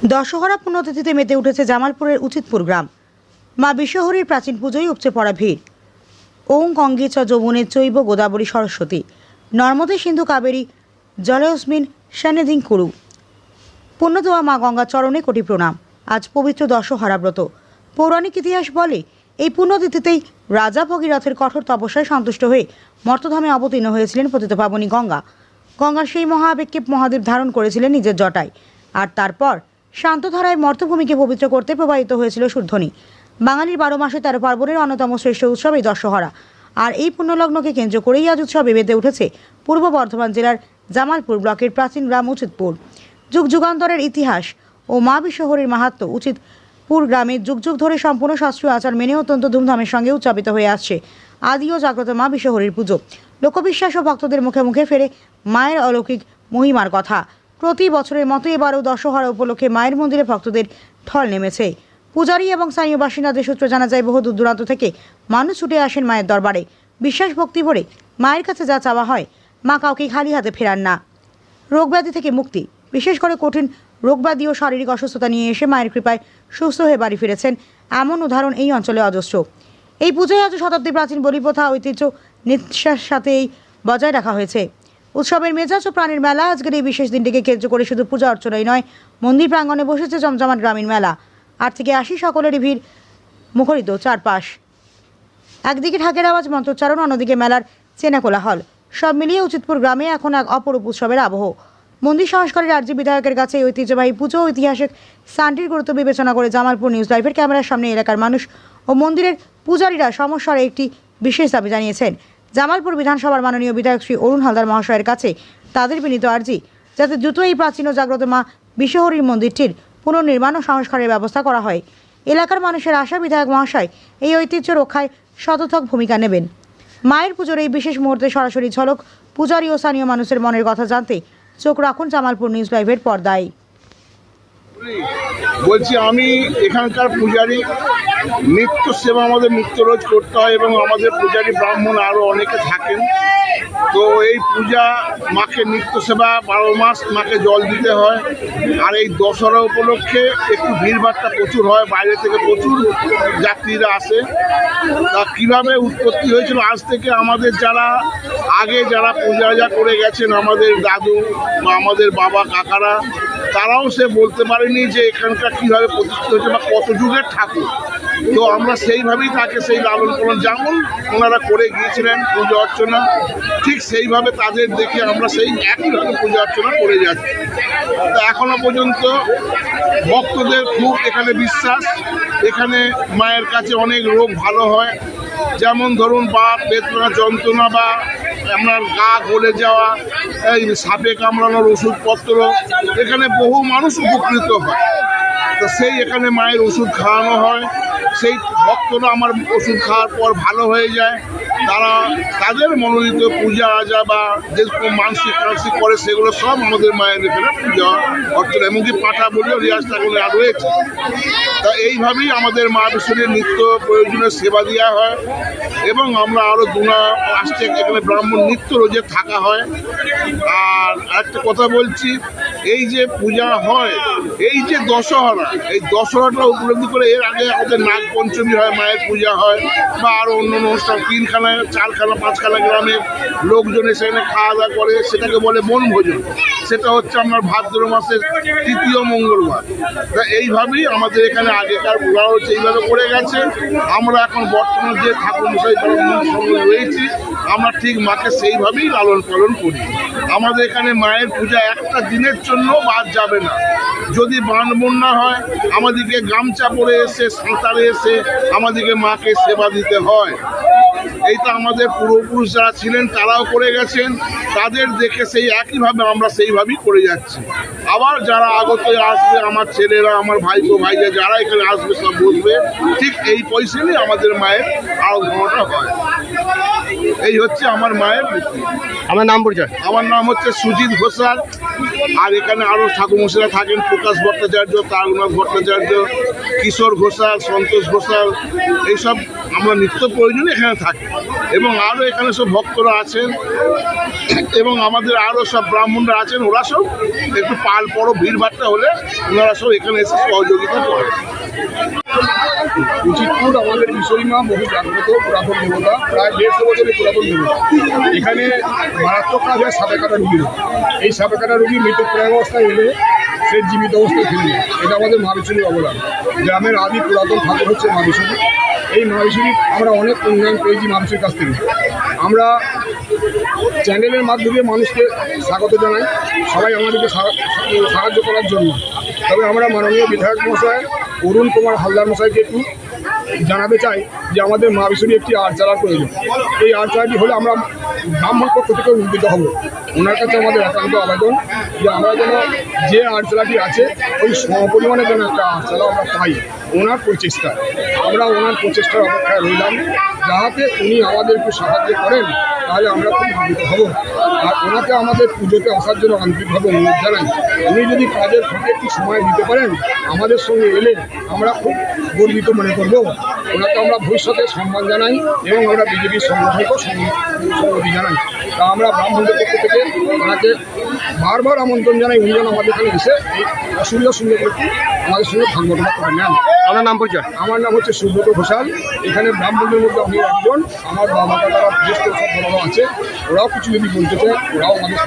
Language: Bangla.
দশহরা পুণ্যতিথিতে মেতে উঠেছে জামালপুরের উচিতপুর গ্রাম। মা বিশ্বহরীর প্রাচীন পুজোয় উপচে পড়া ভিড়। ওং গঙ্গে চ যমুনে চৈব গোদাবরী সরস্বতী নর্মদে সিন্ধু কাবেরী জলয়স্মিন সন্নিধিং কুরু। পুণ্যতোয়া মা গঙ্গা চরণে কোটি প্রণাম। আজ পবিত্র দশহরা ব্রত। পৌরাণিক ইতিহাস বলে এই পুণ্যতিথিতেই রাজা ভগীরথের কঠোর তপস্যায় সন্তুষ্ট হয়ে মর্তধামে অবতীর্ণ হয়েছিলেন পতিত পাবনী গঙ্গা। গঙ্গার সেই মহাবেগকে মহাদেব ধারণ করেছিলেন নিজের জটায়, আর তারপর শান্তধারায় মর্তভূমিকে পবিত্র করতে প্রবাহিত হয়েছিল সুরধ্বনি। বাঙালির 12 মাসে 13 পার্বণের অন্যতম শ্রেষ্ঠ উৎসব এই দশহরা। আর এই পুণ্যলগ্নকে কেন্দ্র করেই আজ উৎসবে মেতে উঠেছে পূর্ব বর্ধমান জেলার জামালপুর ব্লকের প্রাচীন গ্রাম উচিতপুর। যুগ যুগান্তরের ইতিহাস ও মা বিশ্বহরীর মাহাত্ম্য উচিতপুর গ্রামে যুগ যুগ ধরে সম্পূর্ণ শাস্ত্রীয় আচার মেনে অত্যন্ত ধুমধামের সঙ্গে উদযাপিত হয়ে আসছে আদি ও জাগ্রত মা বিশ্বহরীর পুজো। লোকবিশ্বাস ও ভক্তদের মুখে মুখে ফেরে মায়ের অলৌকিক মহিমার কথা। প্রতি বছরের মতো এবারও দশহরা উপলক্ষে মায়ের মন্দিরে ভক্তদের ঢল নেমেছে। পূজারী এবং স্থানীয় বাসিন্দাদের সূত্রে জানা যায়, বহু দূর দূরান্ত থেকে মানুষ ছুটে আসেন মায়ের দরবারে। বিশ্বাস ভক্তি ভরে মায়ের কাছে যা চাওয়া হয়, মা কাউকে খালি হাতে ফেরান না। রোগব্যাধি থেকে মুক্তি, বিশেষ করে কঠিন রোগব্যাধি ও শারীরিক অসুস্থতা নিয়ে এসে মায়ের কৃপায় সুস্থ হয়ে বাড়ি ফিরেছেন এমন উদাহরণ এই অঞ্চলে অজস্র। এই পুজোয় আজ শতাব্দী প্রাচীন বলিপ্রথা ঐতিহ্য নিষ্ঠার সাথেই বজায় রাখা হয়েছে। উৎসবের মেজাজ ও প্রাণের মেলা। আজকের এই বিশেষ দিনটিকে কেন্দ্র করে শুধু পূজা অর্চনাই নয়, মন্দির প্রাঙ্গণে বসেছে জমজমাট গ্রামীণ মেলা। 8 থেকে 80 সকলেরই ভিড় মুখরিত চারপাশ। একদিকে ঢাকের আওয়াজ, মন্ত্রোচ্চারণ, অন্যদিকে মেলার চেনা কোলাহল। সব মিলিয়ে উচিতপুর গ্রামে এখন এক অপরূপ উৎসবের আবহ। মন্দির সংস্কারের রাজ্য বিধায়কের কাছে এই ঐতিহ্যবাহী পুজো ও ঐতিহাসিক স্থানটির গুরুত্ব বিবেচনা করে জামালপুর নিউজ লাইভের ক্যামেরার সামনে এলাকার মানুষ ও মন্দিরের পূজারীরা সমস্যার একটি বিশেষ দাবি জানিয়েছেন। জামালপুর বিধানসভার মাননীয় বিধায়ক শ্রী অরুণ হালদার মহাশয়ের কাছে তাদের বিনীত আর্জি, যাতে দ্রুত এই প্রাচীন ও জাগ্রত মা বিশ্বহরীর মন্দিরটির পুনর্নির্মাণ ও সংস্কারের ব্যবস্থা করা হয়। এলাকার মানুষের আশা, বিধায়ক মহাশয় এই ঐতিহ্য রক্ষায় সতর্ক ভূমিকা নেবেন। মায়ের পুজোর এই বিশেষ মুহূর্তে সরাসরি ঝলক পূজারী ও স্থানীয় মানুষের মনের কথা জানতে চোখ রাখুন জামালপুর নিউজ লাইভের পর্দায়। বলছি, আমি এখানকার পূজারী। নিত্য সেবা আমাদের নিত্য রোজ করতে হয় এবং আমাদের পূজারী ব্রাহ্মণ আরও অনেকে থাকেন। তো এই পূজা মাকে নিত্য সেবা 12 মাস মাকে জল দিতে হয়। আর এই দশহরা উপলক্ষে একটু ভিড়ভাড়টা প্রচুর হয়, বাইরে থেকে প্রচুর যাত্রীরা আসে। তা কীভাবে উৎপত্তি হয়েছিল, আজ থেকে আমাদের যারা পূজা করে গেছেন, আমাদের দাদু বা আমাদের বাবা কাকারা, তারাও সে বলতে পারেনি যে এখানকার কীভাবে প্রতিষ্ঠিত হয়েছে বা কত যুগের ঠাকুর। তো আমরা সেইভাবেই তাকে সেই লালন পালন, যেমন ওনারা করে গিয়েছিলেন পূজা অর্চনা, ঠিক সেইভাবে তাদের দেখে আমরা সেই একইভাবে পূজা অর্চনা করে যাচ্ছি। তো এখনো পর্যন্ত ভক্তদের খুব এখানে বিশ্বাস। এখানে মায়ের কাছে অনেক রোগ ভালো হয়, যেমন ধরুন বাত বেদনা যন্ত্রণা বা আপনার গা গলে যাওয়া, এই সাপে কামড়ানোর ওষুধপত্র, এখানে বহু মানুষ উপকৃত হয়। তো সেই এখানে মায়ের ওষুধ খাওয়ানো হয়। সেই ভক্তরা আমার ওষুধ খাওয়ার পর ভালো হয়ে যায়। তারা তাদের মনোনীত পূজা আজা বা যে মানসিক করে সেগুলো সব আমাদের মায়ের এখানে পূজা অর্চনা, এমনকি পাঠা বলেও রিয়াজটা করে আর রয়েছে। তা এইভাবেই আমাদের মা বিশ্বরীর নিত্য প্রয়োজনীয় সেবা দেওয়া হয় এবং আমরা আরও আসছে এখানে ব্রাহ্মণ নিত্য রোজে থাকা হয়। আর একটা কথা বলছি, এই যে পূজা হয়, এই যে দশহরা, এই দশহরাটা উপলব্ধি করে এর আগে আমাদের নাগ পঞ্চমী হয়, মায়ের পূজা হয়, বা আরও অন্য অনুষ্ঠান 3খানা 4খানা 5খানা গ্রামের লোকজন এখানে খাওয়া দাওয়া করে, সেটাকে বলে বনভোজন। সেটা হচ্ছে আপনার ভাদ্র মাসের 3য় মঙ্গলবার। তা এইভাবেই আমাদের এখানে আগেকার ওরা হচ্ছে এইভাবে করে গেছে। আমরা এখন বর্তমানে যে ঠাকুর মশাই সঙ্গে রয়েছি, আমরা ঠিক মাকে সেইভাবেই লালন পালন করি। আমাদের এখানে মায়ের পূজা একটা দিনের জন্য বাদ যাবে না। যদি বান বন্যা হয়, আমাদেরকে গামছা পরে এসে সাঁতারে এসে আমাদেরকে মাকে সেবা দিতে হয়। এইটা আমাদের পূর্বপুরুষ যারা ছিলেন তারাও করে গেছেন, তাদের দেখে সেই একইভাবে আমরা সেইভাবেই করে যাচ্ছি। আবার যারা আগত আসবে, আমার ছেলেরা, আমার ভাইরা যারা এখানে আসবে সব বসবে, ঠিক এই পয়সাতেই আমাদের মায়ের আরাধনাটা হয়। এই হচ্ছে আমার মায়ের মূর্তি। আমার নাম পরিচয়? আমার নাম হচ্ছে সুজিত ঘোষাল। আর এখানে আরও ঠাকুরমশাইরা থাকেন, প্রকাশ ভট্টাচার্য, তারনাথ ভট্টাচার্য, কিশোর ঘোষাল, সন্তোষ ঘোষাল, এইসব আমরা নিত্য প্রয়োজনে এখানে থাকি। এবং আরও এখানে সব ভক্তরা আছেন এবং আমাদের আরও সব ব্রাহ্মণরা আছেন, ওরা সব একটু পাল পড়ো ভিড়ভাট্টা হলে ওনারা সব এখানে এসে সহযোগিতা করেন। উচিতপুর আমাদের বিশ্বমা বহু জাগ্রত পুরাতন দেবতা, প্রায় 150 বছরের পুরাতন দেবতা। এখানে মারাত্মক কাজ হয় সাপে কাটা রুগী। এই সাপে কাটা রুগী মৃতপ্রায় অবস্থায় এলে সে জীবিত অবস্থায় ফিরে যায়। এটা আমাদের মা বিশ্বরীর অবদান। গ্রামের আদি পুরাতন ঠাকুর হচ্ছে মা বিশ্বরী। এই মা বিশ্বরী আমরা অনেক উন্নয়ন পেয়েছি মা বিশ্বরীর কাছ থেকে। আমরা চ্যানেলের মাধ্যমে মানুষকে স্বাগত জানাই, সবাই আমাদেরকে সাহায্য করার জন্য। তবে আমরা মাননীয় বিধায়ক মহাশয় অরুণ কুমার হালদার মশাইকে একটু জানাতে চাই যে আমাদের মা বিশ্বরী একটি আর্টচালার প্রয়োজন। এই আর্টচালাটি হলে আমরা ব্রাহ্মণ পক্ষ থেকে উদ্বুদ্ধ হব। ওনার কাছে আমাদের একান্ত আবেদন যে আমরা যেন যে আর্টচালাটি আছে ওই সমপরিমাণে যেন একটা আর্টচালা আমরা পাই। ওনার প্রচেষ্টায় আমরা ওনার প্রচেষ্টার অপেক্ষায় রইলাম, যাহাতে উনি আমাদের একটু সাহায্য করেন, তাহলে আমরা খুব উপকৃত হব। আর ওনাকে আমাদের পুজোতে আসার জন্য আন্তরিকভাবে অনুরোধ জানাই। উনি যদি কাজের ফাঁকে একটু সময় দিতে পারেন আমাদের সঙ্গে এলে আমরা খুব গর্বিত মনে করব। ওনাকে আমরা ভবিষ্যতে সম্মান জানাই এবং আমরা বিজেপির সংগঠনকেও সংগতি জানাই। তা আমরা ব্রাহ্মণদের পক্ষ থেকে ওনাকে বারবার আমন্ত্রণ জানাই, উনি যেন আমাদের এখানে এসে এই অসুবিধার সঙ্গে আমাদের সঙ্গে ভাগ বটনা করে নেন। আপনার নাম পরিচয়? আমার নাম হচ্ছে সুব্রত ঘোষাল। এখানে ব্রাহ্মণদের মধ্যে আমি একজন। আমার বাবা কাকারা জ্যেষ্ঠ সব বড় আছে, ওরাও কিছু যদি বলতে চায় ওরাও আমাদের